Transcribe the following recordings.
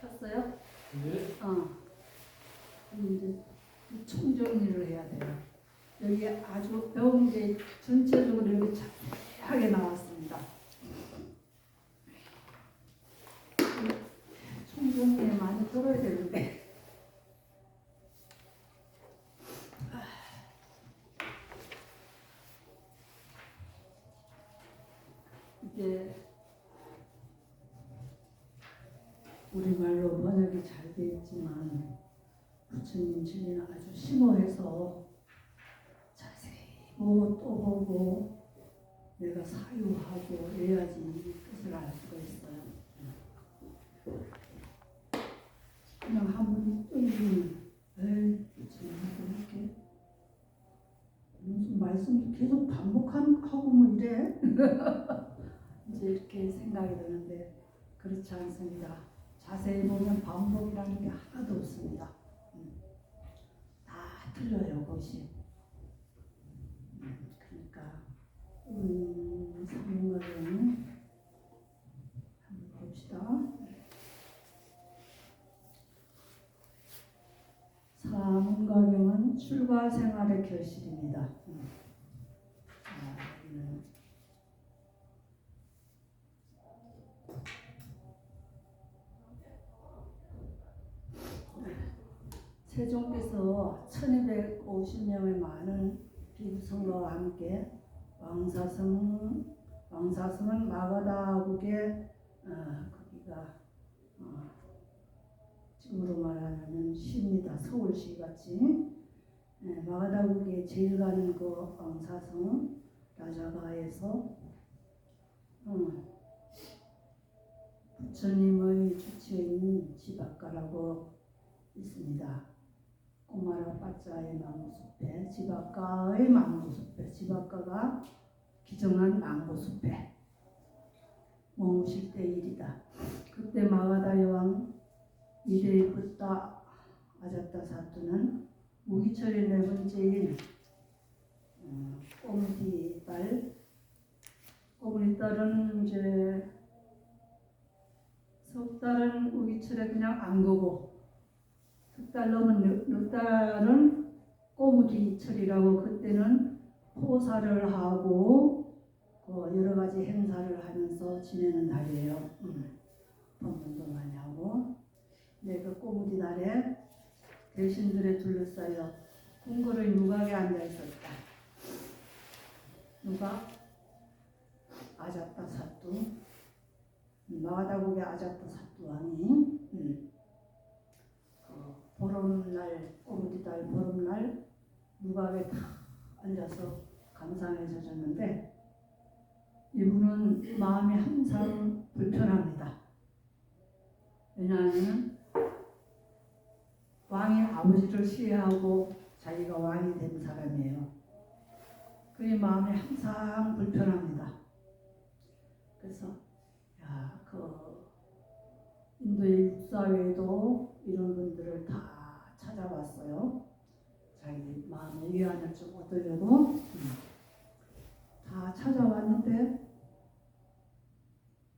폈어요? 네. 이제 총정리를 해야 돼요. 여기 아주 배운 게 전체적으로 여기 자세하게 나왔습니다. 총정리에 많이 들어야 되는데. 이제 우리말로 번역이 잘 되어 있지만 부처님 진리는 아주 심오해서 자세히 보고 또 보고 내가 사유하고 해야지 이 뜻을 알 수가 있어요. 그냥 한번 뜬금 에이 부처님 이렇게 무슨 말씀도 계속 반복하고 뭐 이래 이제 이렇게 생각이 드는데 그렇지 않습니다. 자세히 보면 반복이라는 게 하나도 없습니다. 다 틀려요, 그것이. 그러니까 사문가경은 한번 봅시다. 사문가경은 출가 생활의 결실입니다. 세종께서 1250명의 많은 비구성과 함께 왕사성은 마가다국의 거기가 지금으로 말하면 시입니다. 서울시 같이 마가다국에 제일 가는 그 왕사성은 라자가에서 부처님의 주치인 지박가라고 있습니다. 꼬마라 빠짜의 망고숲에 지박가의 망고숲에 지박가가 기정한 망고숲에 머무실 때 일이다. 그때 마가다 여왕 이레 붓다 아자타 사투는 무기철의 네 번째인 꼬무디 딸은 이제 석 달은 우기철에 그냥 안 거고 석 달 넘은 넉 달은 꼬무디철이라고 그때는 포사를 하고 여러 가지 행사를 하면서 지내는 날이에요. 법문도 많이 하고. 근데 그 꼬무디 날에 대신들에 둘러싸여 궁궐의 누각에 앉아 있었다. 누각 아자타 사뚜 마가다국의 아자타 사뚜 왕이 보름날 꼬무디달 보름날 누각에 다 앉아서 감상에 젖었는데 이분은 마음이 항상 불편합니다. 왜냐하면 왕이 아버지를 시해하고 자기가 왕이 된 사람이에요. 그의 마음이 항상 불편합니다. 그래서 인도의 육사회도 이런 분들을 다 찾아봤어요. 자기 마음의 위안을 좀 얻으려고 다 찾아왔는데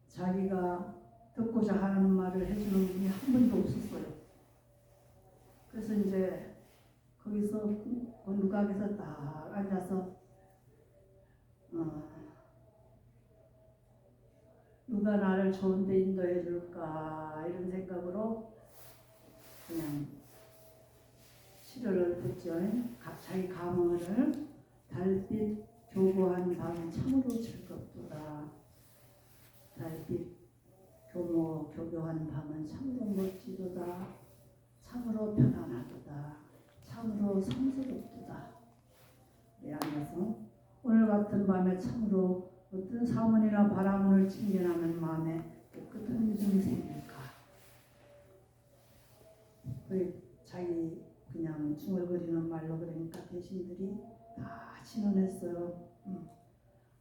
자기가 듣고자 하는 말을 해주는 분이 한 분도 없었어요. 그래서 이제 거기서 그 누각에서 딱 앉아서 누가 나를 좋은 데 인도해 줄까 이런 생각으로 그냥 시를 듣죠. 자기 감언을 달빛 교보한 밤 참으로 즐겁도다. 달빛 교묘한 밤은 참으로 멋지도다. 참으로 편안하도다. 참으로 성스럽도다. 네, 앉아서 오늘 같은 밤에 참으로 어떤 사문이나 바라문을 침견하는 마음에 깨끗한 믿음이 생길까? 자기 그냥 중얼거리는 말로 그러니까 대신들이 다 신원했어요.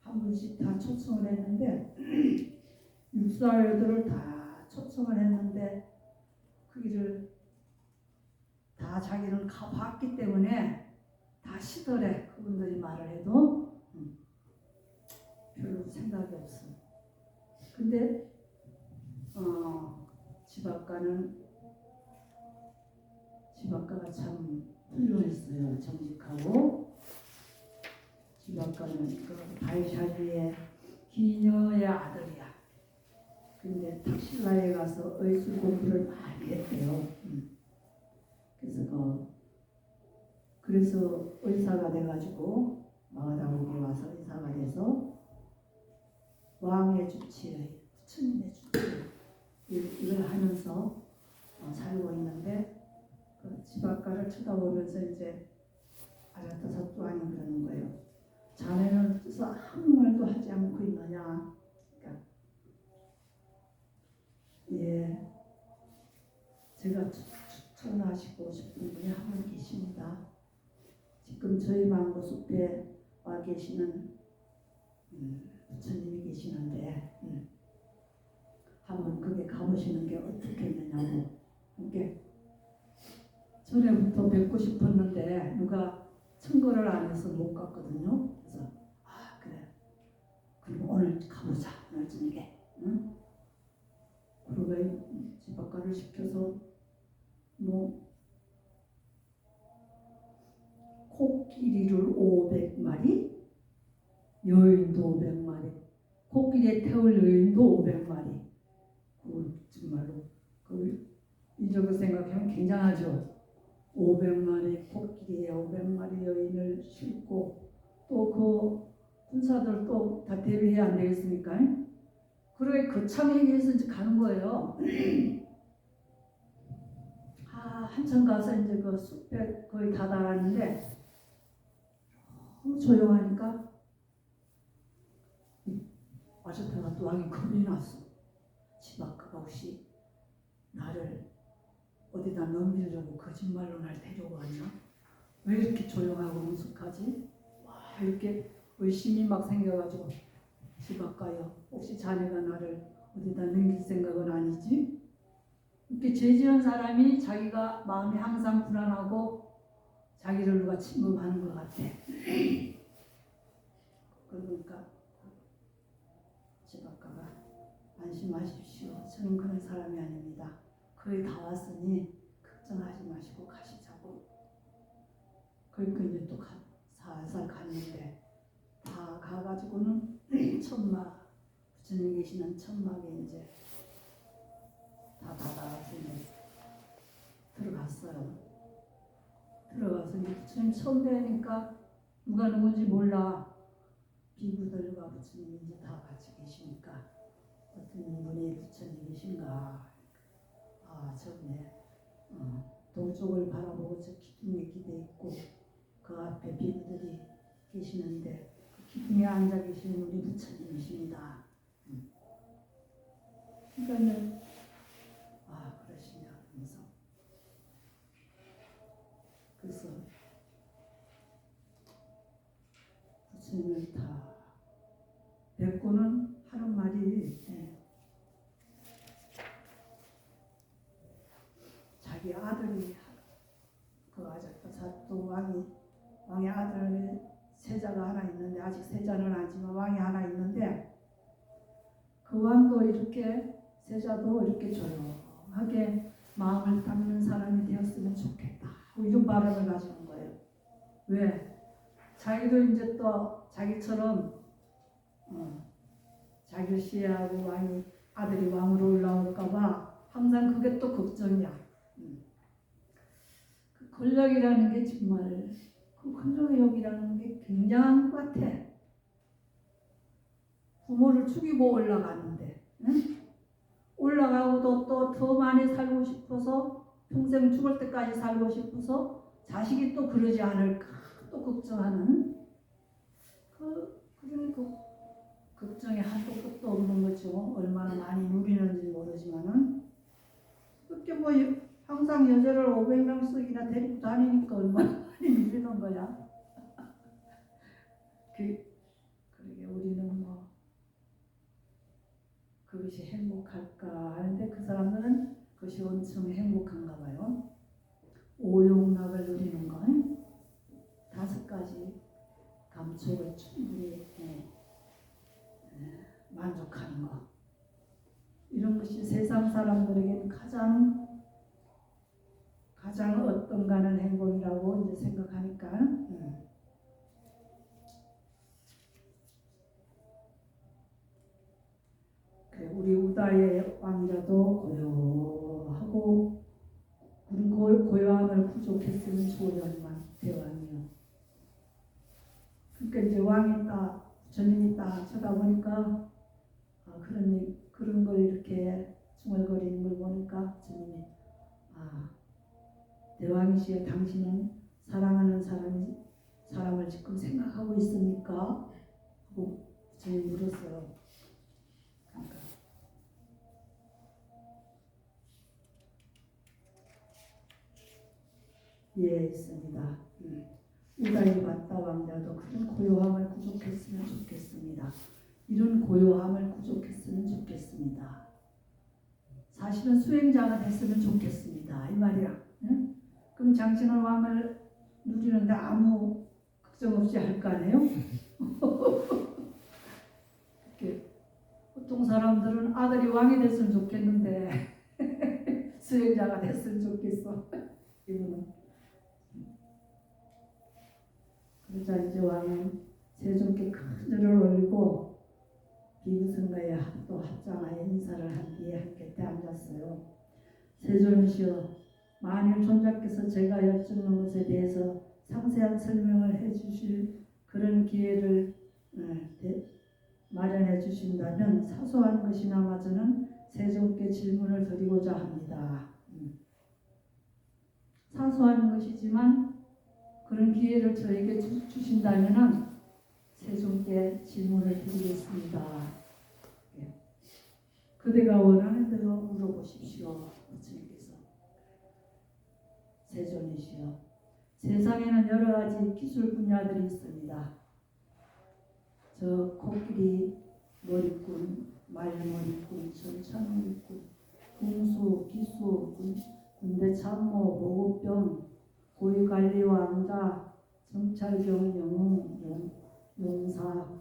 한 분씩 다 초청을 했는데 육사회들을 다 초청을 했는데 그 일을 다 자기는 가봤기 때문에 다 시더래. 그분들이 말을 해도 별로 생각이 없어. 근데 지박가가 참 훌륭했어요. 정직하고. 지박가는 그 바이샤리의 기녀의 아들이야. 근데 탁실라에 가서 의술 공부를 많이 했대요. 그래서 의사가 돼가지고 마가다국에 와서 의사가 돼서 왕의 주치의 부처님의 주치 이걸 하면서 살고 있는데 그 지박가를 쳐다보면서 이제 아자타사 또한이 그러는 거예요. 자네는 뜻을 아무 말도 하지 않고 있느냐. 그러니까 예, 제가 추천하시고 싶은 분이 한 분 계십니다. 지금 저희 망고 숲에 와 계시는 부처님이 계시는데 한번 거기 가보시는 게 어떻겠느냐고. 이게 전에부터 뵙고 싶었는데 누가 청거를 안 해서 못 갔거든요. 그래서 그래. 그럼 오늘 가보자. 오늘 저녁에. 응? 그러고 지박가를 시켜서 코끼리를 500마리, 여인도 500마리, 코끼리에 태울 여인도 500마리. 정말로 이적을 생각하면 굉장하죠. 500마리 코끼리에 500마리 여인을 싣고 또 그 군사들 또 다 대비해야 안 되겠습니까? 그러게 거창하게 해서 이제 가는 거예요. 한참 가서 이제 그 숲에 거의 다 달았는데 너무 조용하니까 아저씨가 또 왕이 겁이 났어. 지박가가 혹시 나를 어디다 넘기려고 거짓말로 날 데려왔나? 왜 이렇게 조용하고 무숙하지? 와, 이렇게 의심이 막 생겨가지고 지박가요, 혹시 자네가 나를 어디다 넘길 생각은 아니지? 이렇게 죄 지은 사람이 자기가 마음이 항상 불안하고 자기를 누가 침범하는 것 같아. 그러니까 지박가가 안심하십시오. 저는 그런 사람이 아닙니다. 거의 다 왔으니 걱정하지 마시고 가시자고. 그러니까 이제 또 살살 갔는데 다 가가지고는 천막, 부처님 계시는 천막에 이제 다 닫아서 들어갔어요. 들어가서 이제 부처님 처음 뵈니까 누가 누군지 몰라. 비구들과 부처님이 이제 다 같이 계시니까 어떤 분이 부처님이신가. 저번에 동쪽을 바라보고 저 기둥에 기대 있고 그 앞에 비구들이 계시는데 그 기둥에 앉아 계시는 우리 부처님이십니다. 그러니까 그러시냐 하면서 그래서 부처님을 다 뵙고는 하는 말이 자기 아들이 그 아자타사또 왕의 아들 세자가 하나 있는데 아직 세자는 아니지만 왕이 하나 있는데 그 왕도 이렇게 세자도 이렇게 조용하게 마음을 닦는 사람이 되었으면 좋겠다. 이런 바람을 가지는 거예요. 왜? 자기도 이제 또 자기처럼 자기를 시해하고 아들이 왕으로 올라올까봐 항상 그게 또 걱정이야. 그 권력이라는 게 정말 그 권력이라는 게 굉장한 것 같아. 부모를 죽이고 올라가는데 올라가고도 또 더 많이 살고 싶어서 평생 죽을 때까지 살고 싶어서 자식이 또 그러지 않을까 또 걱정하는 그런 걱정이 한도 끝도 없는 거죠. 얼마나 많이 누리는지 모르지만은 그렇게 항상 여자를 500명씩이나 데리고 다니니까 얼마나 많이 누리는 거야. 그러게 우리는 그것이 행복할까 하는데 그 사람들은 그것이 엄청 행복한가 봐요. 오용락을 누리는 건 5가지 감촉을 충분히 만족하는 것. 이런 것이 세상 사람들에게 행복인 가장 어떤가는 행복이라고 이제 생각하니까 우리 우다의 왕자도 고요하고 그런 고요함을 부족했으면 좋으련만 대왕이요. 그러니까 이제 왕이 딱 전인이 딱 쳐다보니까 그런 걸 이렇게 중얼거리는 걸 보니까 전인이 대왕이시여 당신은 사랑하는 사람을 지금 생각하고 있습니까? 하고 전인이 물었어요. 그러니까 예, 있습니다. 우다의 맞다 왕자도 그런 고요함을 구족했으면 좋겠습니다. 이런 고요함을 구족했으면 좋겠습니다. 사실은 수행자가 됐으면 좋겠습니다. 이 말이야. 응? 그럼 당신은 왕을 누리는데 아무 걱정 없이 할 거 아니에요? 보통 사람들은 아들이 왕이 됐으면 좋겠는데 수행자가 됐으면 좋겠어. 이거는. 그러자 이제 왕은 세종께 큰 절을 올리고 비구성가에 또 합장하여 인사를 한 뒤에 한 곁에 앉았어요. 세존이시여, 만일 존자께서 제가 여쭙는 것에 대해서 상세한 설명을 해주실 그런 기회를 마련해 주신다면 사소한 것이나마저는 세종께 질문을 드리고자 합니다. 사소한 것이지만 그런 기회를 저에게 주신다면 세종께 질문을 드리겠습니다. 그대가 원하는 대로 물어보십시오. 부처님께서. 세존이시여, 세상에는 여러 가지 기술 분야들이 있습니다. 저 코끼리 머리꾼, 말머리꾼, 전차머리꾼, 궁수, 기수, 군대 참모, 보급병, 고위관리 왕자, 정찰병, 영웅, 용사,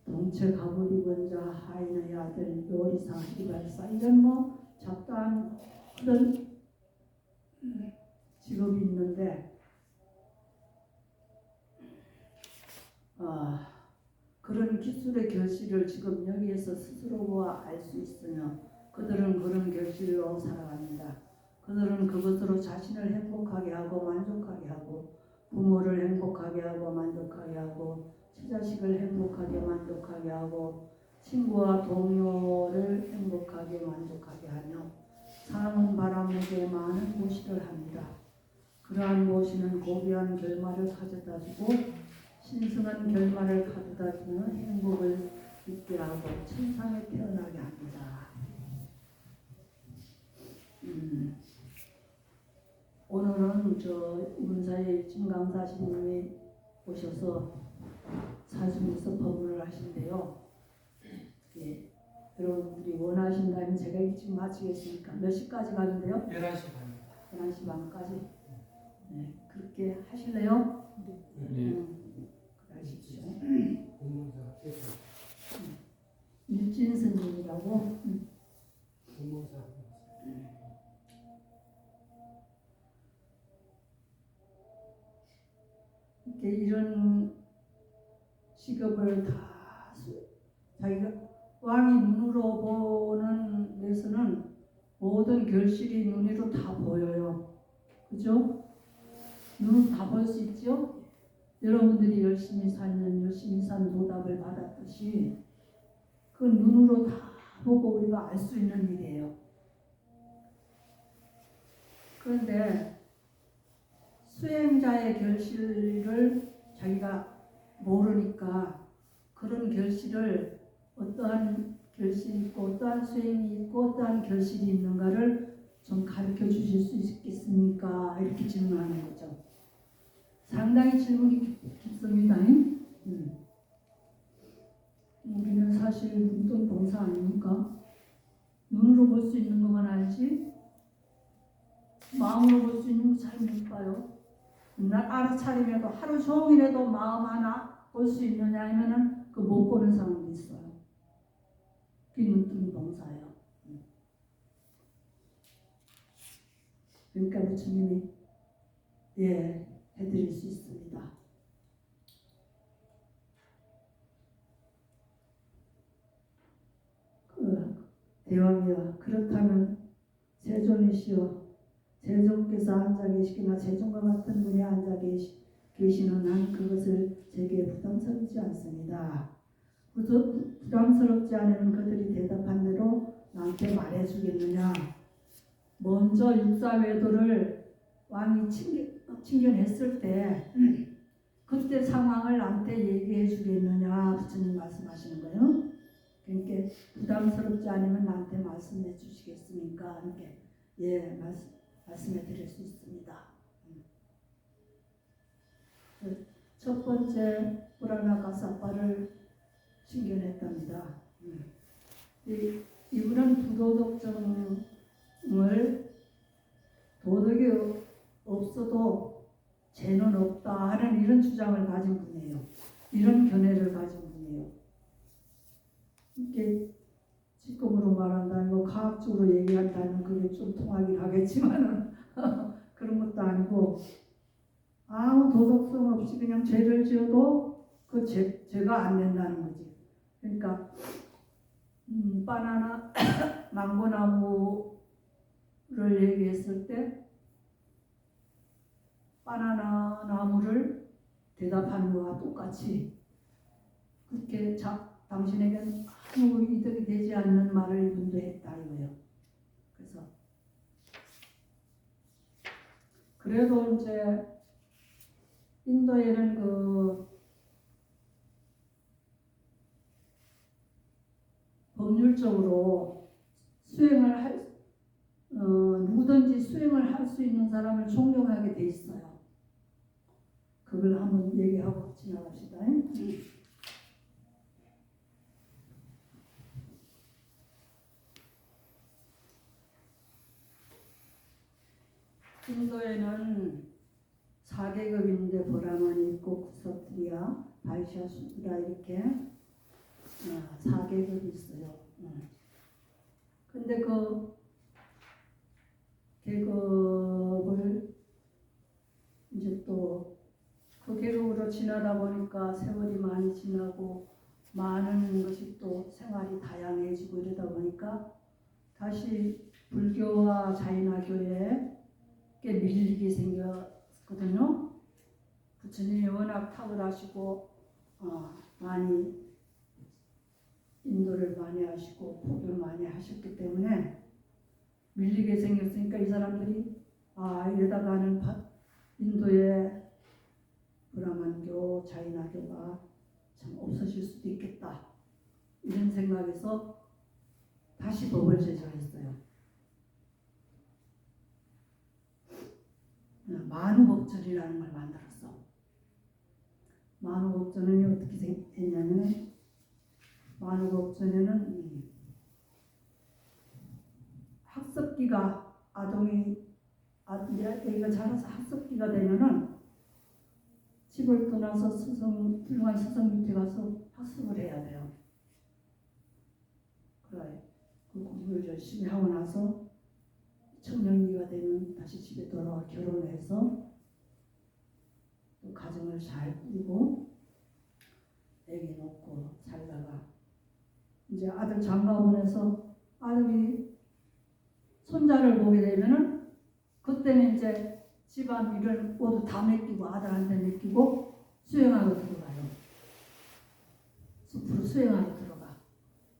동체 가부리원자, 하인의 아들, 요리사, 이발사, 이런 잡다한 그런 직업이 있는데 그런 기술의 결실을 지금 여기에서 스스로 보아 알 수 있으며 그들은 그런 결실로 살아갑니다. 그들은 그것으로 자신을 행복하게 하고 만족하게 하고 부모를 행복하게 하고 만족하게 하고 처자식을 행복하게 만족하게 하고 친구와 동료를 행복하게 만족하게 하며 상은 바람에게 많은 모시를 합니다. 그러한 모시는 고귀한 결말을 가져다 주고 신성한 결말을 가져다 주는 행복을 있게 하고 천상에 태어나게 합니다. 오늘은 운사의 진강사신님이 오셔서 사중에서 법문을 하신대요. 예, 여러분들이 원하신다면 제가 지금 마치겠습니까? 몇 시까지 가는데요? 11시 반입니다. 11시 반까지. 네, 그렇게 하실래요? 네. 하십시오. 공문사 일진 스님이라고. 공문사 이렇게 이런 직업을 다 자기가 왕이 눈으로 보는 데서는 모든 결실이 눈으로 다 보여요. 그죠? 눈으로 다 볼 수 있죠? 여러분들이 열심히 살면 열심히 산 보답을 받았듯이 그 눈으로 다 보고 우리가 알 수 있는 일이에요. 그런데 수행자의 결실을 자기가 모르니까 그런 결실을 어떠한 결실이 있고 어떠한 수행이 있고 어떠한 결실이 있는가를 좀 가르쳐 주실 수 있겠습니까? 이렇게 질문하는 거죠. 상당히 질문이 깊습니다. 우리는 사실 눈뜬 봉사 아닙니까? 눈으로 볼 수 있는 것만 알지 마음으로 볼 수 있는 거 잘 못 봐요. 날 알아차림에도 하루 종일에도 마음 하나 볼 수 있느냐 하면은 그 못 보는 사람도 있어요. 그게 눈뜬 봉사예요. 그러니까 부처님이 예 해드릴 수 있습니다. 대왕이여 그렇다면 세존이시여 세존께서 앉아 계시거나 세존과 같은 분이 앉아 계시는 한 그것을 제게 부담스럽지 않습니다. 부담스럽지 않으면 그들이 대답한 대로 나한테 말해주겠느냐. 먼저 육사외도를 왕이 칭견했을 때 그때 상황을 나한테 얘기해 주겠느냐 부처님 말씀하시는 거예요. 그러니까 부담스럽지 않으면 나한테 말씀해 주시겠습니까? 이렇게 예 말씀해 드릴 수 있습니다. 첫 번째 뿌라나가사빠를 칭견했답니다. 이분은 부도덕증을 도덕이 없어도 죄는 없다 하는 이런 주장을 가진 분이에요. 이런 견해를 가진 분이에요. 이게 지금으로 말한다면 뭐 과학적으로 얘기한다면 그게 좀 통하긴 하겠지만은 그런 것도 아니고 아무 도덕성 없이 그냥 죄를 지어도 그 죄가 안 된다는 거지. 그러니까 바나나 망고나무를 얘기했을 때 바나나 나무를 대답하는 거와 똑같이 그렇게 당신에겐 아무 이득이 되지 않는 말을 이분도 했다 이거예요. 그래도 이제 인도에는 그 법률적으로 누구든지 수행을 할 수 있는 사람을 존경하게 돼 있어요. 그걸 한번 얘기하고 지나갑시다. 인도에는 4계급인데 브라만이 있고 쿠사트리아, 바이샤, 수드라 이렇게 4계급이 있어요. 근데 그 계급을 이제 또 그 계급으로 지나다 보니까 세월이 많이 지나고 많은 것이 또 생활이 다양해지고 이러다 보니까 다시 불교와 자인화교에 밀리게 생겼거든요. 부처님이 워낙 탁월하시고 많이 인도를 많이 하시고 포교를 많이 하셨기 때문에 밀리게 생겼으니까 이 사람들이 이러다가는 인도의 브라만교, 자이나교가 참 없어질 수도 있겠다 이런 생각에서 다시 법을 제정했어요. 만우법전이라는 걸 만들었어. 만우법전은 어떻게 했냐면 만우법전에는 학습기가 애가 자라서 학습기가 되면은 집을 떠나서 훌륭한 스승 밑에 가서 학습을 해야 돼요. 그래. 그 공부를 열심히 하고 나서 청년기가 되면 다시 집에 돌아와 결혼해서 또 가정을 잘 꾸리고 애기 놓고 살다가 이제 아들 장가보내서 아들이 손자를 보게 되면은 그때는 이제 집안 일을 모두 다 맡기고 아들한테 맡기고 수행하러 들어가요. 숲으로 수행하러 들어가.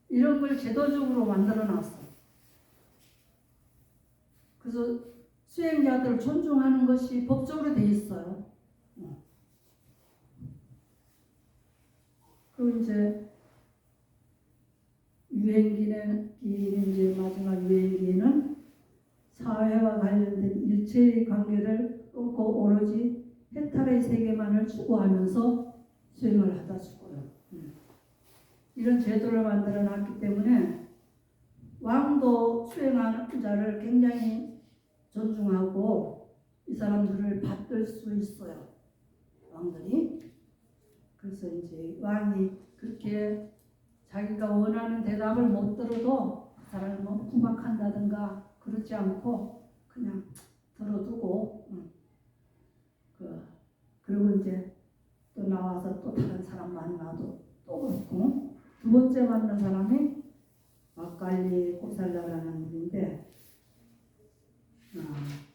이런 걸 제도적으로 만들어 놨어. 그래서 수행자들을 존중하는 것이 법적으로 돼 있어요. 그리고 이제 유행기는 이제 마지막 유행기는 사회와 관련된 일체의 관계를 끊고 오로지 해탈의 세계만을 추구하면서 수행을 하다 죽어요. 이런 제도를 만들어 놨기 때문에 왕도 수행하는 자를 굉장히 존중하고 이 사람들을 받들 수 있어요. 왕들이. 그래서 이제 왕이 그렇게 자기가 원하는 대답을 못 들어도 그 사람을 뭐 구박한다든가 그렇지 않고 그냥 걸어두고 그리고 이제 또 나와서 또 다른 사람 만나도 또 그렇고 두 번째 만난 사람이 막갈리 고살라라는 분인데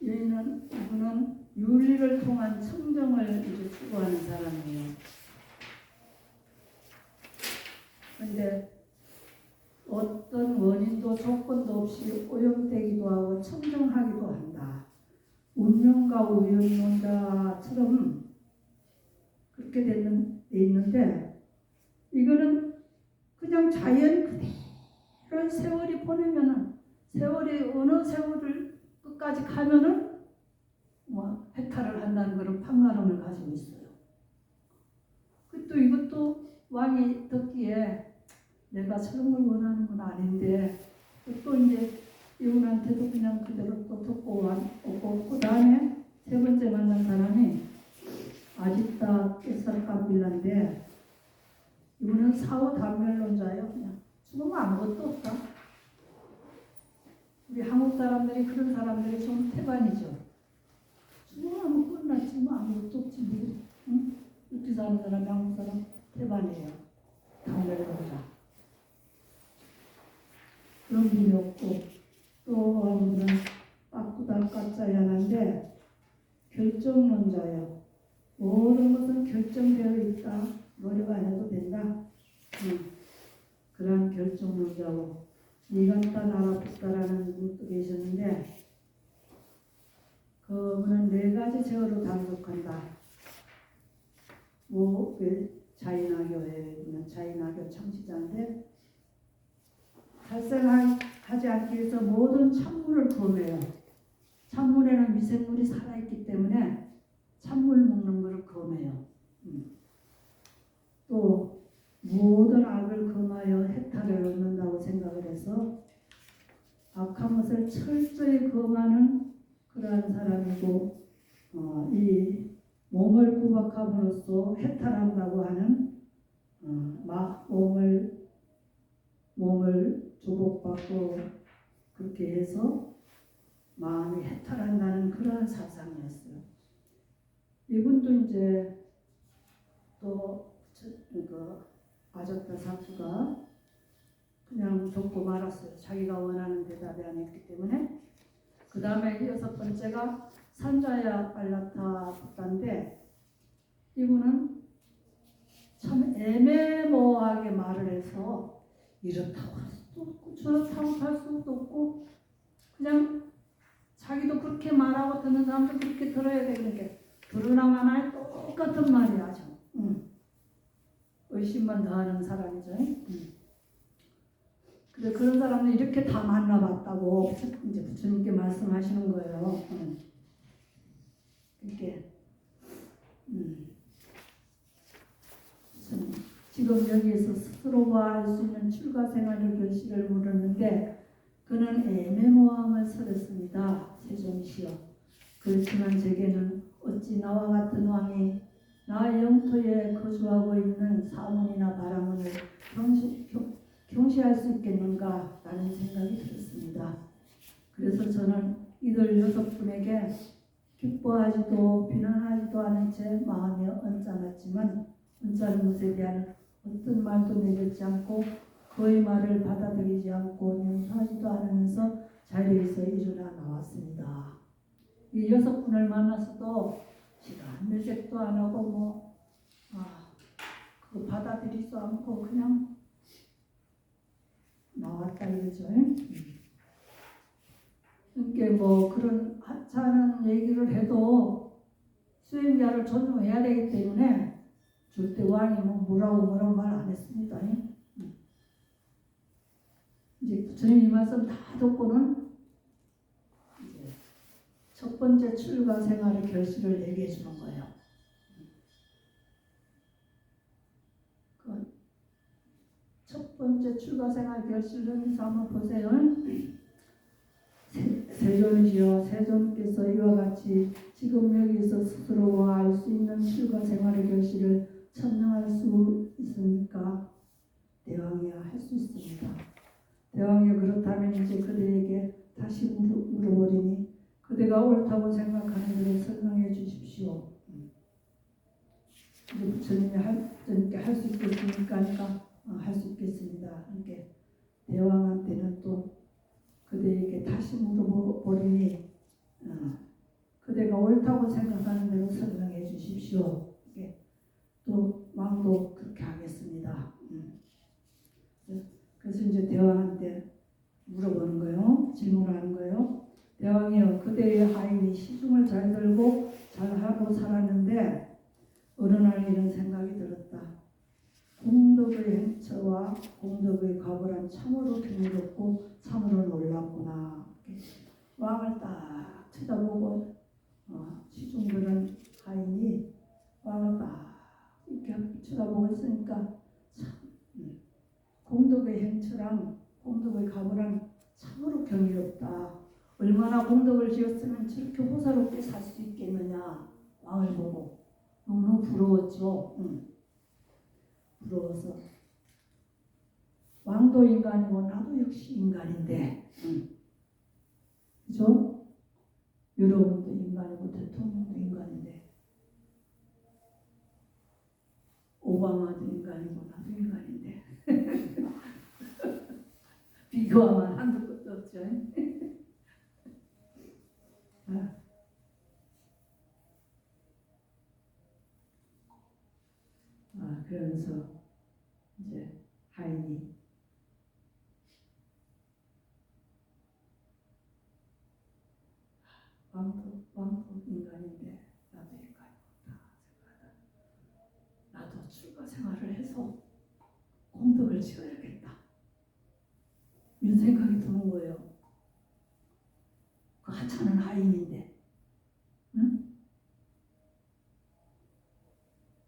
이분은 윤리를 통한 청정을 이제 추구하는 사람이에요. 그런데 어떤 원인도 조건도 없이 오염되기도 하고 청정하기도 한다. 운명과 우연론자처럼 그렇게 돼 있는데 이거는 그냥 자연 그대로 세월이 보내면은 세월이 어느 세월을 끝까지 가면은 뭐 해탈을 한다는 그런 판가름을 가지고 있어요. 또 이것도 왕이 듣기에 내가 저런 걸 원하는 건 아닌데 또 이제 이분한테도 그냥 그대로 또 듣고 오고 그 다음에 세 번째 만난 사람이 아집다 깨살까빌라인데 이분은 사후 단멸론자예요. 그냥 죽으면 아무것도 없다. 우리 한국 사람들이 그런 사람들이 좀 태반이죠. 죽으면 끝났지 뭐 아무것도 없지 뭐. 응? 이렇게 사는 사람이 한국 사람 태반이에요. 단멸론자. 그런 분이 없고 또 한 분은 빠꾸달까짜야나인데 결정론자예요. 모든 것은 결정되어 있다. 노력 안 해도 된다. 그런 결정론자고 니간타 나라푸타라는 분도 계셨는데 그분은 네 가지 제어로 단속한다. 자인화교에 있는 자인화교 창시자인데 발생하지 않기 위해서 모든 찬물을 검해요. 찬물에는 미생물이 살아있기 때문에 찬물 먹는 것을 검해요. 또 모든 악을 검하여 해탈을 얻는다고 생각을 해서 악한 것을 철저히 검하는 그러한 사람이고 이 몸을 구박함으로써 해탈한다고 하는 몸을 주복받고 그렇게 해서 마음이 해탈한다는 그런 사상이었어요. 이분도 이제 또 아적다 사쿠가 그냥 듣고 말았어요. 자기가 원하는 대답이 아니었기 때문에. 그 다음에 여섯 번째가 산자야 빨라타 부타인데 이분은 참 애매모호하게 말을 해서 이렇다고 할 수도 없고 저렇다고 할 수도 없고 그냥 자기도 그렇게 말하고 듣는 사람도 그렇게 들어야 되는 게 들으나만 할 똑같은 말이야. 의심만 더하는 사람이죠. 근데 그런 사람은 이렇게 다 만나봤다고 이제 부처님께 말씀하시는 거예요. 이렇게 지금 여기에서 스스로가 알 수 있는 출가 생활의 결실을 물었는데 그는 애매모호함을 설했습니다. 세존이시여. 그렇지만 제게는 어찌 나와 같은 왕이 나 영토에 거주하고 있는 사문이나 바라문을 경시할 수 있겠는가 라는 생각이 들었습니다. 그래서 저는 이들 여섯 분에게 기뻐하지도 비난하지도 않은 채 마음이 언짢았지만 언짢은 것에 대한 어떤 말도 내뱉지 않고 그의 말을 받아들이지 않고 용서하지도 않으면서 자리에서 일어나 나왔습니다. 이 여섯 분을 만나서도 시간 내색도 안 하고 그거 받아들이지도 않고 그냥 나왔다 이거죠. 그러니까 뭐 그런 하찮은 얘기를 해도 수행자를 존중해야 되기 때문에 절대 왕이 뭐라고 말 안 했습니다. 이제 부처님 이 말씀 다 듣고는 이제 첫 번째 출가 생활의 결실을 얘기해 주는 거예요. 첫 번째 출가 생활 결실은 한번 보세요. 세존이시여, 세존께서 이와 같이 지금 여기서 스스로가 알 수 있는 출가 생활의 결실을 천명할 수 있습니까? 대왕이야, 할 수 있습니다. 대왕이 그렇다면 이제 그들에게 다시 물어보리니 그들의 그대가 옳다고 생각하는 대로 설명해 주십시오. 우리 부처님이 할 수 있겠습니까? 하니까 할 수 있겠습니다. 이렇게 대왕한테는 또 그대에게 다시 물어보리니 그대가 옳다고 생각하는 대로 설명해 주십시오. 이렇게 또 왕도 그렇게 하겠습니다. 그래서 이제 대왕한테 물어보는 거예요. 질문하는 거예요. 대왕이여, 그대의 하인이 시중을 잘 들고 잘하고 살았는데 어느 날 이런 생각이 들었다. 공덕의 행처와 공덕의 과거란 참으로 경이롭고 참으로 놀랍구나. 왕을 딱 쳐다보고 시중 들은 하인이 왕을 딱 이렇게 쳐다보고 있으니까 참 공덕의 행처랑 공덕의 과거란 참으로 경이롭다. 얼마나 공덕을 지었으면 저렇게 호사롭게 살 수 있겠느냐. 왕을 보고 너무 부러웠죠. 부러워서 왕도 인간이고 나도 역시 인간인데 그죠? 여러분도 인간이고 대통령도 인간인데 오바마도 인간이고 나도 인간인데 비교하면 한두 끝도 없죠. 그러면서 이제 하인이 왕도 인간인데 나도 인간이구나 생각하다. 나도 출가 생활을 해서 공덕을 지어야겠다. 이런 생각이 드는 거예요. 그 하찮은 하인인데, 응?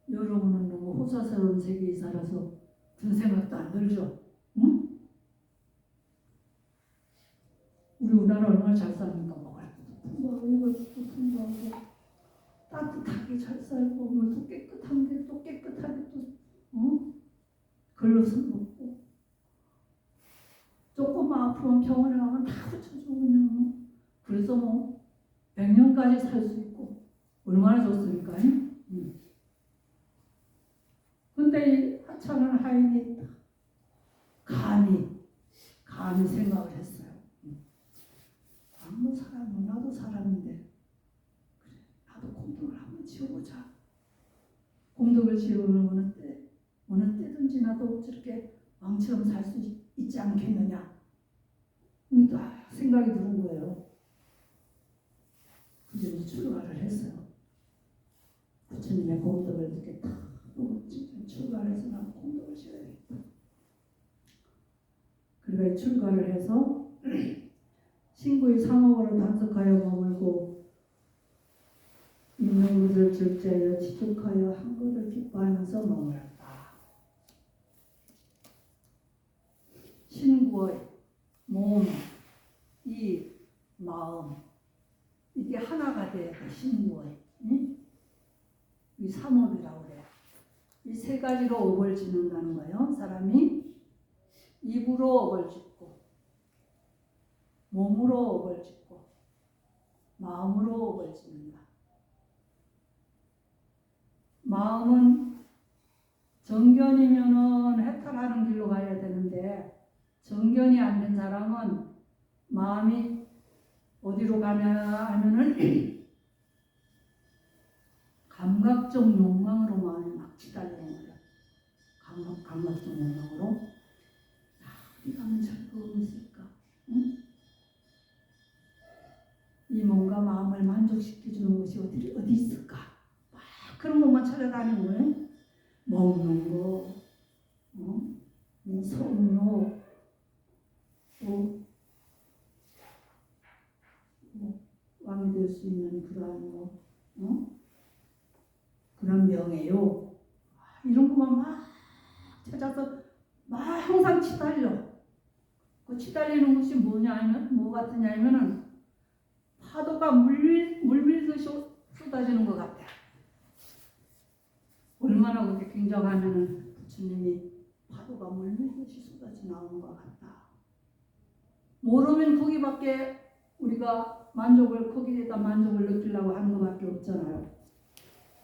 여러분은 너무 호사스러운 세계에 살아서 그런 생각도 안 들죠? 응? 우리 우리나라 얼마나 잘 사니까 먹을 것도 풍부하고 입을 것도 풍부하고 따뜻하게 잘 살고 물도 깨끗한데 또 깨끗하게 또 걸러서 먹고 조금만 아프면 병원에 가면 다 고쳐주고 그냥 그래서 100년까지 살 수 있고 얼마나 좋습니까? 근데 이 하찮은 하인이 감히 생각을 했어요. 아무 사람은 나도 살았는데 그래 나도 공덕을 한번 지어보자. 공덕을 지어보면 어느 때든지 나도 저렇게 왕처럼 살 수 있지 않겠느냐. 딱 생각이 드는 거예요. 그래서 출가를 했어요. 부처님의 공덕을 이렇게 딱 출가를 해서 나도 공덕을 지어야겠다. 그러니까 출가를 해서 신구의 상업으로 단속하여 머물고 있는 것을 절제하여 지족하여 한 것을 기뻐하면서 머물렀다. 신구의 몸, 이 마음 이게 하나가 돼야 돼. 신구의 이 삼업이라고 그래요. 이 세 가지로 업을 짓는다는 거예요. 사람이 입으로 업을 짓고 몸으로 업을 짓고 마음으로 업을 짓는다. 마음은 정견이면은 해탈하는 길로 가야 되는데 정견이 안 된 사람은 마음이 어디로 가냐 하면은 감각적 욕망으로 마음이 막 치달리는 거예요. 감각적 욕망으로 어디 가면 즐거움이 있을까? 응? 이 뭔가 마음을 만족시켜주는 것이 어디 있을까? 막 그런 것만 찾아다니는 거예요. 먹는 거, 성욕, 또 왕이 될 수 있는 그러한 그런 명예욕 이런 것만 막 찾아서 막 항상 치달려. 그 치달리는 것이 뭐 같으냐면은 파도가 물밀듯이 쏟아지는 것 같아. 얼마나 그렇게 굉장하면은 부처님이 파도가 물밀듯이 쏟아져 나오는 것 같다. 모르면 거기밖에 우리가 만족을 거기에다 만족을 느끼려고 하는 것밖에 없잖아요.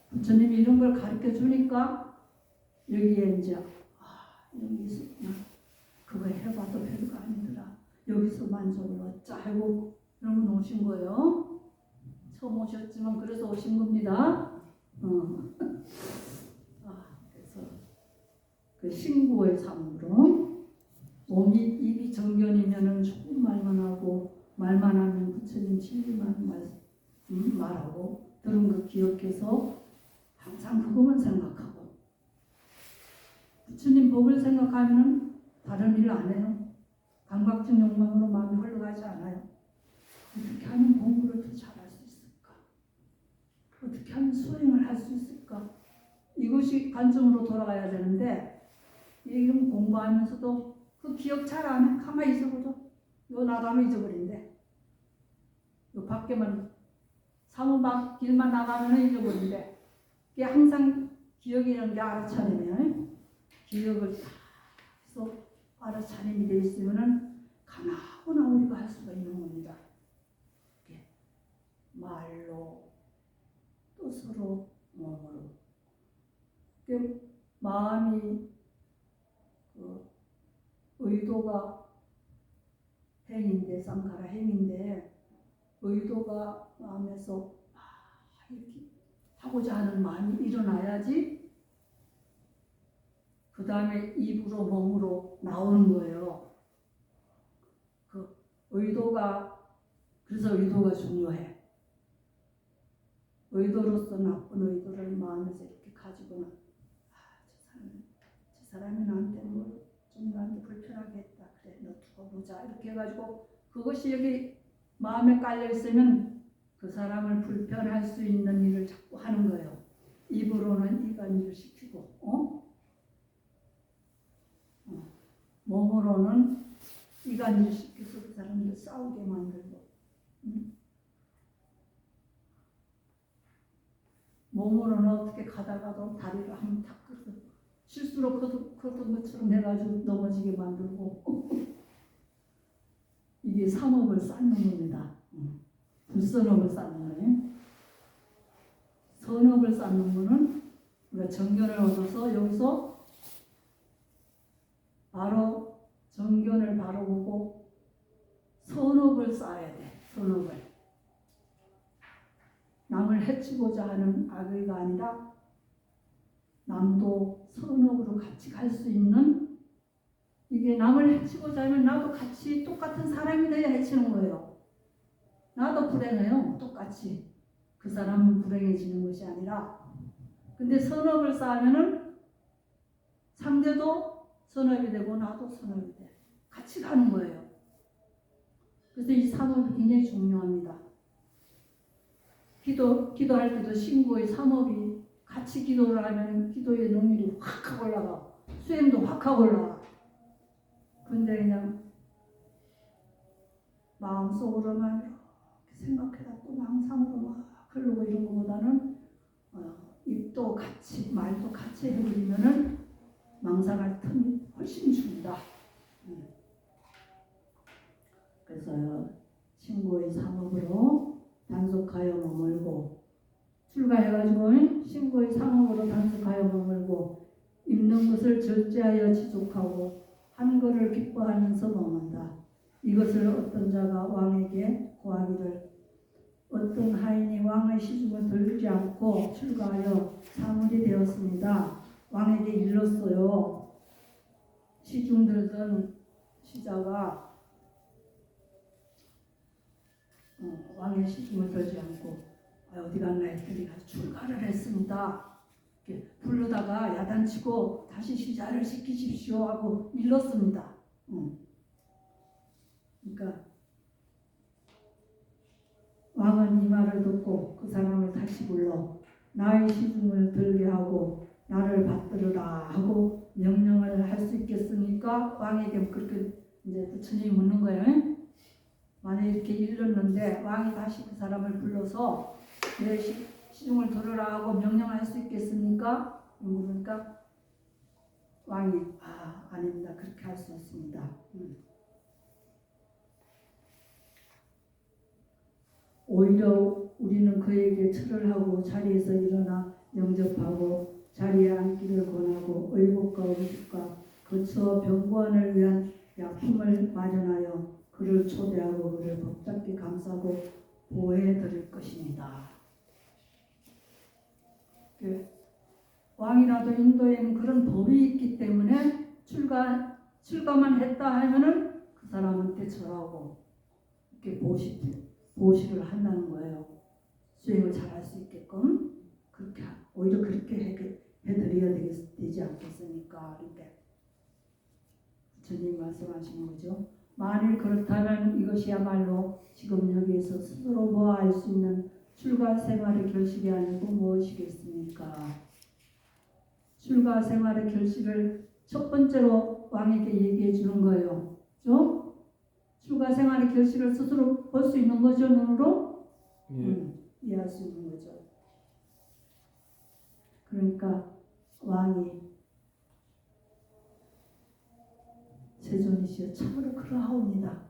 부처님이 이런 걸 가르쳐 주니까 여기에 이제 이런 게 있었구나. 그거 해봐도 별거 아니더라. 여기서 만족을 얻자 하고 이런 거 오신 거예요. 처음 오셨지만 그래서 오신 겁니다. 그래서 그 신구의 삶으로 몸이 입이 정견이면은 조금 말만 하고 말만 하면 부처님 진리만 말하고 들은 거 기억해서 항상 그것만 생각하고 부처님 법을 생각하면 다른 일 안 해요. 감각적 욕망으로 마음이 흘러가지 않아요. 어떻게 하면 공부를 더 잘할 수 있을까? 어떻게 하면 수행을 할 수 있을까? 이것이 관점으로 돌아가야 되는데 이건 공부하면서도 그 기억 잘 안 해. 가만히 있어보죠. 이거 나가면 잊어버린대. 이 밖에만 사무 밖 길만 나가면 잊어버린대. 이게 항상 기억이라는 게 알아차리면 기억을 다 해서 알아차림이 되어 있으면은 가나하나 우리가 할 수가 있는 겁니다. 말로 뜻으로 몸으로 마음이 그 의도가 행인데 쌍카라 행인데 의도가 마음에서 이렇게 하고자 하는 마음이 일어나야지 그 다음에 입으로 몸으로 나오는 거예요. 그 의도가 그래서 의도가 중요해. 의도로서 나쁜 의도를 마음에서 이렇게 가지고는 저 사람이 나한테 좀 나한테 불편하게 했다. 그래 너 두고 보자 이렇게 해가지고 그것이 여기 마음에 깔려 있으면 그 사람을 불편할 수 있는 일을 자꾸 하는 거예요. 입으로는 이간질 시키고 몸으로는 이간질 시켜서 그 사람들 싸우게 만들고 몸으로는 어떻게 가다가도 다리를 한번 탁 꺾어 실수로 걷은 것처럼 해가지고 넘어지게 만들고 이게 삼업을 쌓는 겁니다. 불선업을 쌓는 거예요. 선업을 쌓는 거는 우리가 정견을 얻어서 여기서 바로 정견을 바로 보고 선업을 쌓아야 돼. 선업을 남을 해치고자 하는 악의가 아니라 남도 선업으로 같이 갈 수 있는 이게 남을 해치고자 하면 나도 같이 똑같은 사람이 돼야 해치는 거예요. 나도 불행해요. 똑같이. 그 사람은 불행해지는 것이 아니라 근데 선업을 쌓으면은 상대도 선업이 되고 나도 선업이 돼. 같이 가는 거예요. 그래서 이 삼업이 굉장히 중요합니다. 기도할 때도 신구의 삼업이 같이 기도를 하면 기도의 능률이 확 올라가. 수행도 확 올라가. 근데 그냥 마음속으로만 이렇게 생각해다 또 망상으로 막 흐르고 이런 것보다는 입도 같이 말도 같이 해버리면은 망상할 틈이 훨씬 줍니다. 그래서 신구의 삼업으로 단속하여 머물고 출가해가지고 신구의 삼업으로 단속하여 머물고 입는 것을 절제하여 지속하고 하는 것을 기뻐하면서 머문다. 이것을 어떤 자가 왕에게 고하기를 어떤 하인이 왕의 시중을 들지 않고 출가하여 사물이 되었습니다. 왕에게 일렀어요. 시중 들던 시자가 왕의 시중을 들지 않고 어디 갔나 했더니 출가를 했습니다. 이렇게 부르다가 야단치고 다시 시자를 시키십시오 하고 일렀습니다. 그러니까 왕은 이 말을 듣고 그 사람을 다시 불러 나의 시중을 들게 하고 나를 받들으라 하고 명령을 할 수 있겠습니까? 왕에게 그렇게 이제 부처님이 묻는 거예요. 만약에 이렇게 일렀는데 왕이 다시 그 사람을 불러서 내 시중을 들으라 하고 명령할 수 있겠습니까? 물으니까 왕이 아닙니다. 그렇게 할 수 없습니다. 오히려 우리는 그에게 절을 하고 자리에서 일어나 영접하고 자리에 앉기를 권하고 의복과 음식과 거처 병고안을 위한 약품을 마련하여 그를 초대하고 그를 복잡게 감싸고 보호해 드릴 것입니다. 왕이라도 인도에는 그런 법이 있기 때문에 출가만 했다 하면은 그 사람한테 절하고 이렇게 보시를 한다는 거예요. 수행을 잘할 수 있게끔 그렇게 오히려 그렇게 해드려야 되지 않겠습니까? 이렇게 주님 말씀하시는 거죠. 만일 그렇다면 이것이야말로 지금 여기에서 스스로 보아할 수 있는 출가 생활의 결실이 아니고 무엇이겠습니까? 출가 생활의 결실을 첫 번째로 왕에게 얘기해 주는 거예요. 그렇죠? 출가 생활의 결실을 스스로 볼 수 있는 거죠, 눈으로? 이해할 수 있는 거죠. 그러니까 왕이 세존이시여 참으로 그러하옵니다.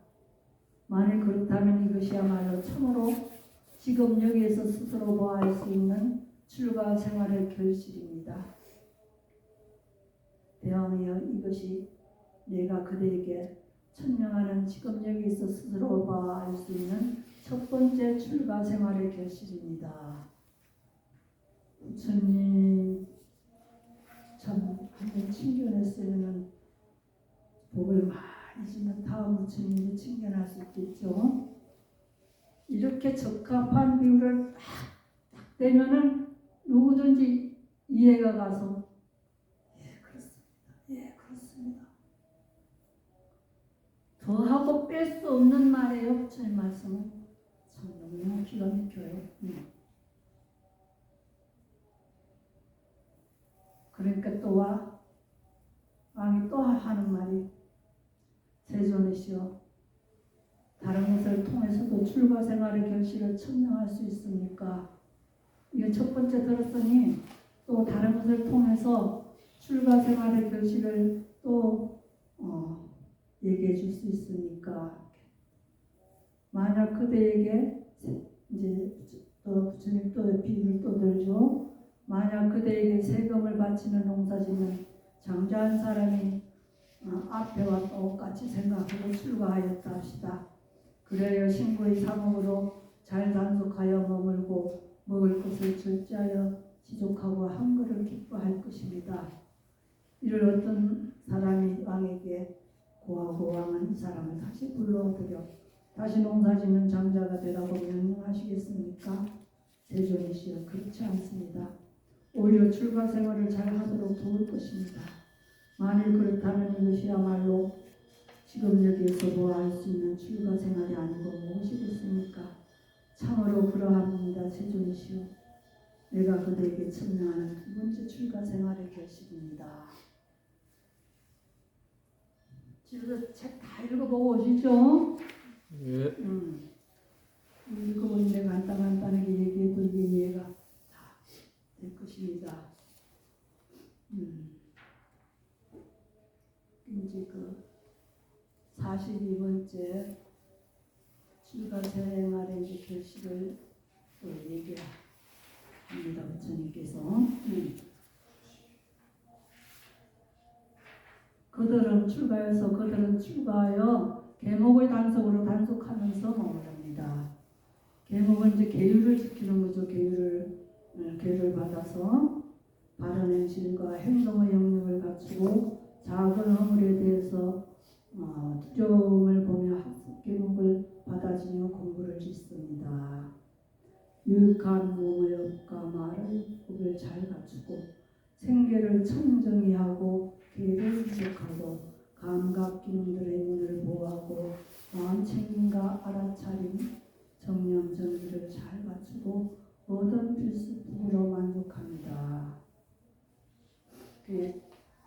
만일 그렇다면 이것이야말로 참으로 지금 여기에서 스스로 보아할 수 있는 출가 생활의 결실입니다. 대왕이여 이것이 내가 그대에게 천명하는 지금 여기서 스스로 봐야 할 수 있는 첫 번째 출가 생활의 결실입니다. 부처님 참 한번 칭견했으면 복을 많이 주면 다음 부처님도 칭견할 수 있겠죠. 이렇게 적합한 비유를 딱 되면은 누구든지 이해가 가서 예, 그렇습니다. 더하고 뺄 수 없는 말이에요. 부처님 말씀은 참 너무 기가 막혀요. 그러니까 또 왕이 또 하는 말이 세존이시여 다른 것을 통해서도 출가 생활의 결실을 천명할 수 있습니까? 이거 첫 번째 들었으니 또 다른 것을 통해서 출가 생활의 결실을 또 얘기해 줄 수 있으니까 만약 그대에게 이제 또 부처님 또 비유를 또 들죠. 만약 그대에게 세금을 바치는 농사짓는 장자한 사람이 앞에와 똑같이 생각하고 출가하였다 합시다. 그래야 신고의 사목으로 잘 단속하여 머물고 먹을 것을 절제하여 지족하고 한 그릇 기뻐할 것입니다. 이를 어떤 사람이 왕에게 고하고 왕은 이 사람을 다시 불러들여 다시 농사짓는 장자가 되라고 명령하시겠습니까? 세존이시여 그렇지 않습니다. 오히려 출가 생활을 잘 하도록 도울 것입니다. 만일 그렇다면 이것이야말로 지금 여기에서 보아할 수 있는 출가 생활이 아니고 무엇이겠습니까? 참으로 그러합니다. 세존이시여 내가 그대에게 천명하는 두 번째 출가 생활의 결실입니다. 집에서 책 다 읽어보고 오시죠? 예. 읽어보는데 간단하게 얘기해도 이게 이해가 다 될 것입니다. 이제 그 42번째 출가 생활의 이제 결실을 또 얘기합니다. 부처님께서 그들은 출가하여 계목의 단속으로 단속하면서 머무릅니다. 계목은 이제 계율을 지키는 거죠. 계율을 받아서 바른 행실과 행동의 영역을 갖추고 작은 허물에 대해서 두려움을 보며 학습 계목을 받아지며 공부를 짓습니다. 유익한 몸의 업과 말의 법을 잘 갖추고 생계를 청정히 하고 계를 지적하고 감각 기능들의 문을 보호하고 마음 챙김과 알아차림 정념 정의를 잘 갖추고 모든 필수품으로 만족합니다. 그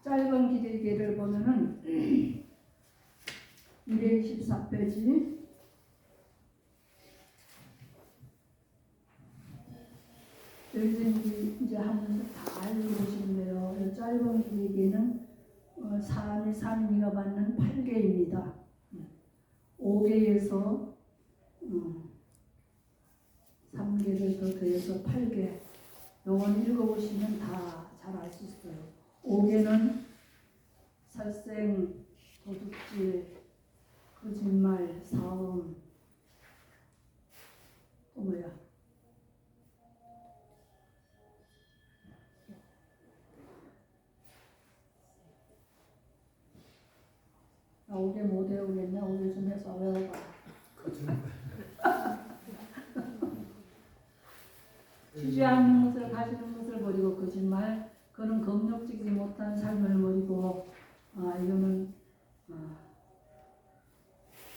짧은 길이를 보면은 224페이지 여기서 이제 하면서 다 읽어보시면 돼요. 짧은 길이는 사람이 삼위가 받는 8개입니다. 5개에서 3개를 더 더해서 8개. 요건 읽어보시면 다 잘 알 수 있어요. 5개는 살생, 도둑질, 거짓말, 사음, 또 뭐야? 나 5개 못 외우겠냐? 5개 좀 해서 외워봐. 주지 않는 것을 가지는 것을 버리고 거짓말, 그는 경력지지 못한 삶을 버리고 이거는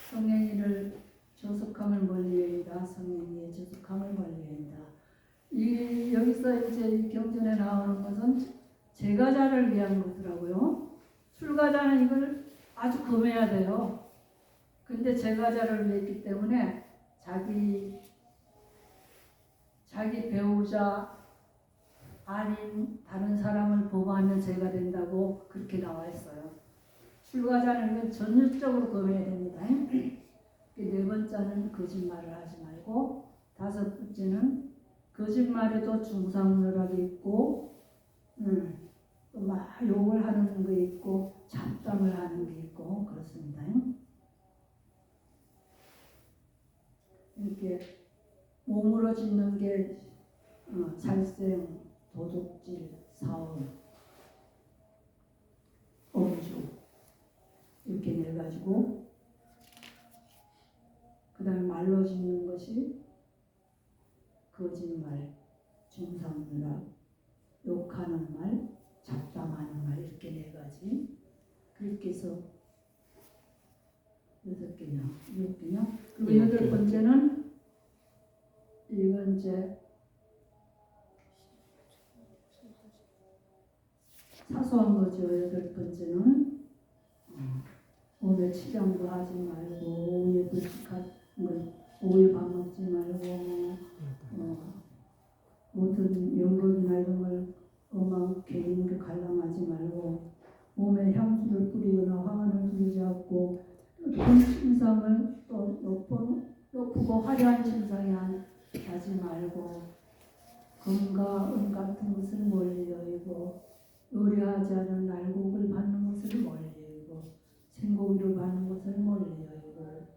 성령이를 조속함을 멀리해이다. 성령이의 조속함을 멀리해이다. 여기서 이제 이 경전에 나오는 것은 제가자를 위한 거더라고요. 출가자는 이걸 아주 검해야 돼요. 근데 제가자를 위했기 때문에 자기 배우자 아닌 다른 사람을 보호하면 죄가 된다고 그렇게 나와 있어요. 출가자는 이건 전율적으로 검해야 됩니다. 네 번째는 거짓말을 하지 말고, 다섯 번째는 거짓말에도 중상누락이 있고, 또 막 욕을 하는 게 있고, 잡담을 하는 게 있고 그렇습니다. 이렇게 몸으로 짓는 게 살생, 도둑질, 사음, 음주 이렇게 내가지고, 그 다음에 말로 짓는 것이 거짓말, 중상누락, 욕하는 말, 잡담하는 말, 이렇게 네 가지. 그렇게 해서 6개냐, 6개냐. 그리고 여덟 번째는 이건 이제 사소한 거죠. 여덟 번째는 오늘 치장도 하지 말고, 오후에 불식한 걸, 오후에 밥 먹지 말고, 모든 연극이나 이런 걸 음악, 개인을 관람하지 말고, 몸에 향수를 뿌리거나 화관을 두르지 않고, 높은 침상을 또 높고 화려한 침상에 하지 말고, 금과 은 같은 것을 멀리 여기고, 요리하지 않은 날곡을 받는 것을 멀리 여기고, 생고기를 받는 것을 멀리 여기고.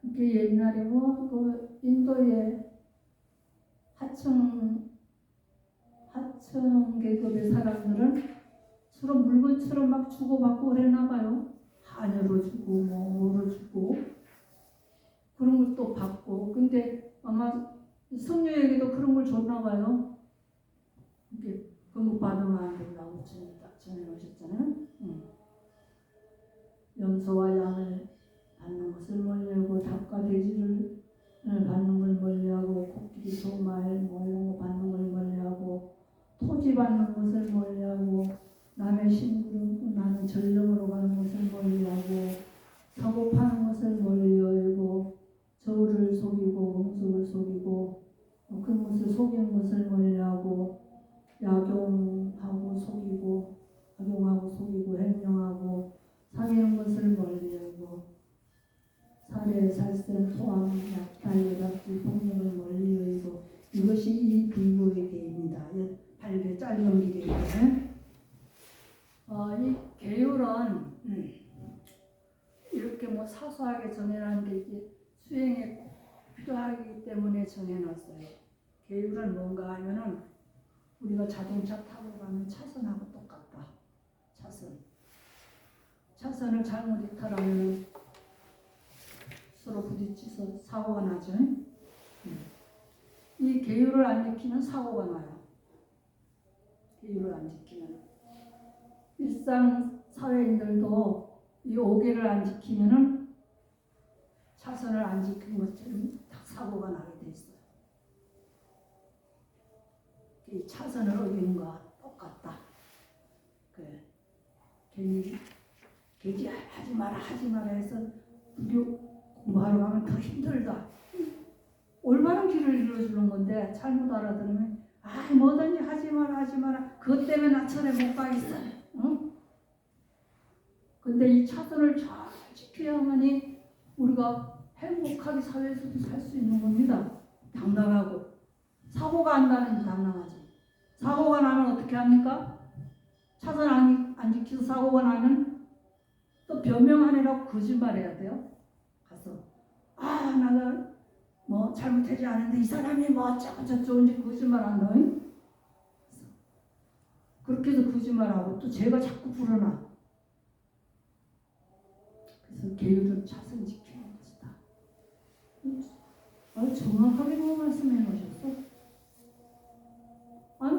이게 옛날에 그 인도의 하층 계급의 사람들은 서로 물건처럼 막 주고받고 그랬나 봐요. 한여로 주고 뭐로 주고 그런 걸 또 받고. 근데 아마 성녀에게도 그런 걸 줬나 봐요. 이렇게 그거 받으면 안 된다고 전해놓으셨잖아요. 염소와 양을 받는 것을 멀리하고, 닭과 돼지를 받는 걸 멀리하고, 코끼리, 소말 뭐 이런 거 받는 걸 멀리하고, 토지 받는 것을 멀리하고, 남의 심부름, 남의 전령으로 가는 것을 멀리하고, 사고 파는 것을 멀리하고, 저울을 속이고 음속을 속이고, 큰 것을 속이는 것을 멀리하고, 약용하고 속이고, 악용하고 속이고, 횡령하고, 사귀는 것을 멀리하고, 살해, 살생, 토함, 약탈, 여답질, 폭력을 멀리하고. 이것이 이 비유의 계입니다. 8개 짧은 길이거든요. 이 계율은 이렇게 뭐 사소하게 정해놓은 게 이게 수행에 필요하기 때문에 정해놨어요. 계율은 뭔가 하면은 우리가 자동차 타고 가면 차선하고 똑같다. 차선을 잘못 이탈하면 서로 부딪혀서 사고가 나죠. 이 계율을 안 지키면 사고가 나요. 계율을 안 지키면. 일상 사회인들도 이 5개를 안 지키면은 차선을 안 지킨 것처럼 딱 사고가 나게 돼 있어요. 이 차선을 어기는 거와 똑같다. 괜히 하지 마라 해서 불교 공부하러 가면 더 힘들다. 올바른 길을 일러주는 건데 잘못 알아들으면 뭐든지 하지 마라. 그것 때문에 나 절에 못 가겠어. 응? 근데 이 차선을 잘 지켜야만이 우리가 행복하게 사회에서도 살 수 있는 겁니다. 사고가 안 나는 당당하지. 사고가 나면 어떻게 합니까? 차선 안 지켜서 사고가 나면 또 변명하느라고 거짓말해야 돼요. 가서 나가 뭐 잘못하지 않은데 이 사람이 뭐 어쩌고 저쩌고인지 거짓말한다. 그렇게 해서 거짓말하고 또 제가 자꾸 불어나. 그래서 계율은 차선 지키는 것이다. 정확하게 그 말씀해 놓으셨어.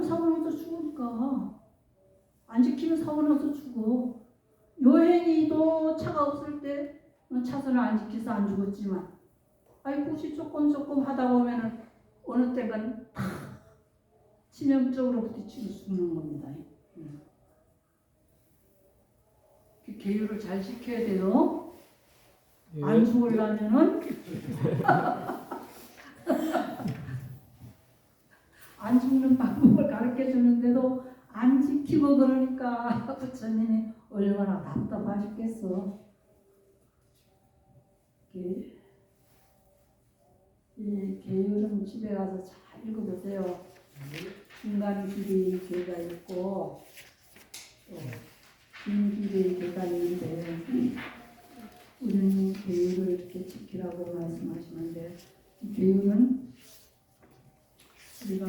사고 나서 죽으니까. 안 지키면 사고 나서 죽어. 여행이도 차가 없을 때 차선을 안 지켜서 안 죽었지만, 혹시 조금 하다 보면은 어느 때간 다 치명적으로 부딪히고 죽는 겁니다. 계율을 잘 지켜야 돼요. 안 죽으려면은 안 죽는 방법을 가르쳐 주는데도 안 지키고 그러니까 부처님이 얼마나 답답하셨겠어. 이 계율은 집에 가서 잘 읽어보세요. 중간 길이 교가 있고 또 긴 길이 교가 있는데 우리는 계율을 이렇게 지키라고 말씀하시는데 이 계율은 우리가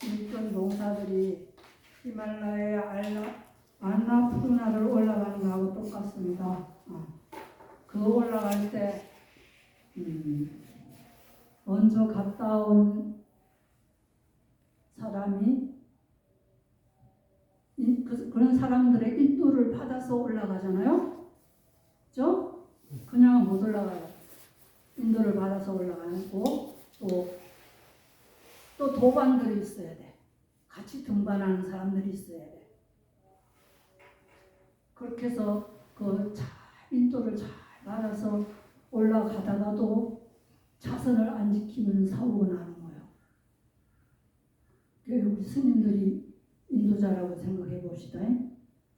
일본 농사들이 히말라야 안나푸르나를 올라가는 거하고 똑같습니다. 그 올라갈 때 먼저 갔다 온 사람이 그런 사람들의 인도를 받아서 올라가잖아요. 그죠? 그냥 못 올라가요. 인도를 받아서 올라가고 또 도반들이 있어야 돼. 같이 등반하는 사람들이 있어야 돼. 그렇게 해서 인도를 잘 받아서 올라가다가도 차선을 안 지키면 사고가 나는 거예요. 우리 스님들이 인도자라고 생각해 봅시다.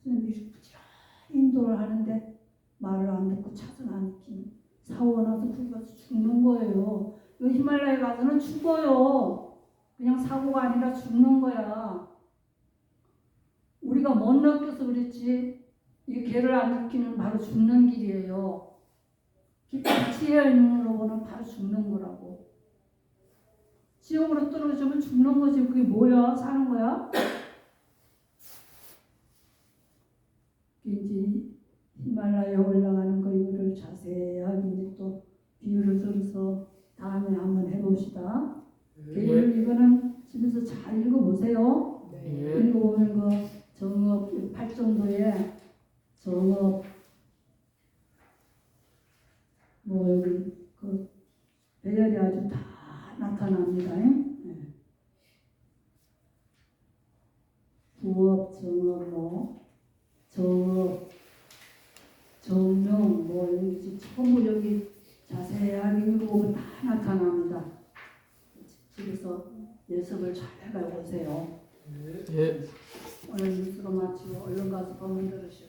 스님들이 부지런히 인도를 하는데 말을 안 듣고 차선 안 지키면 사고가 나서 거기 가서 죽는 거예요. 이 히말라야 가서는 죽어요. 그냥 사고가 아니라 죽는 거야. 우리가 못 느껴서 그랬지 이 개를 안 지키면 바로 죽는 길이에요. 지혜에 있는 로고는 바로 죽는 거라고. 지옥으로 떨어지면 죽는 거지. 그게 뭐야? 사는 거야? 이제 히말라야 올라가는 거 이거를 자세하게 이제 또 비유를 들어서 다음에 한번 해봅시다. 이거는 집에서 잘 읽어보세요. 읽어보면 그 정업 8정도에 정업 여기 그 배열이 아주 다 나타납니다. 부업, 정업, 정업, 정명 여기 전부 여기 자세하게 읽어보면 다 나타납니다. 집에서 연습을 잘 해봐보세요. 오늘 뉴스로 마치고 얼른 가서 법문 들으시오.